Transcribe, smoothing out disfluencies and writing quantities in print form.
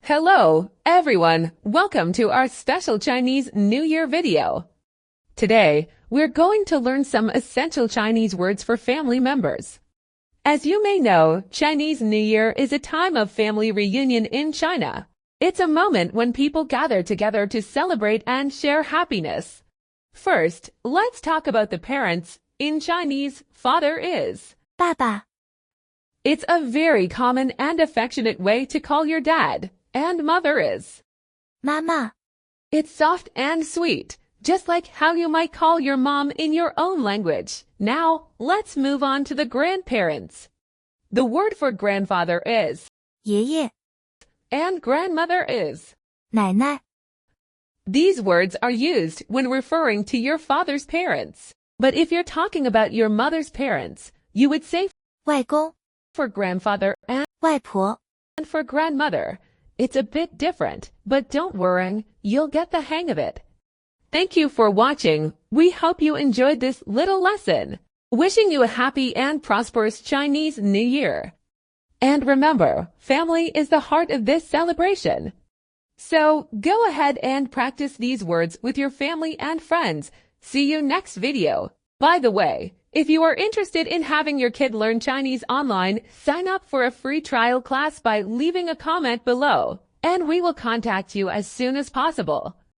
Hello, everyone. Welcome to our special Chinese New Year video. Today, we're going to learn some essential Chinese words for family members. As you may know, Chinese New Year is a time of family reunion in China. It's a moment when people gather together to celebrate and share happiness. First, let's talk about the parents. In Chinese, father is 爸爸 It's a very common and affectionate way to call your dad, and mother is 妈妈 It's soft and sweet, just like how you might call your mom in your own language. Now, let's move on to the grandparents. The word for grandfather is 爷爷 and grandmother is. 奶奶 These words are used when referring to your father's parents. But if you're talking about your mother's parents, you would say 外公 for grandfather and 外婆 for grandmother. It's a bit different, but don't worry, you'll get the hang of it. Thank you for watching. We hope you enjoyed this little lesson. Wishing you a happy and prosperous Chinese New Year. And remember, family is the heart of this celebration. So go ahead and practice these words with your family and friends. See you next video. By the way, if you are interested in having your kid learn Chinese online, sign up for a free trial class by leaving a comment below, and we will contact you as soon as possible.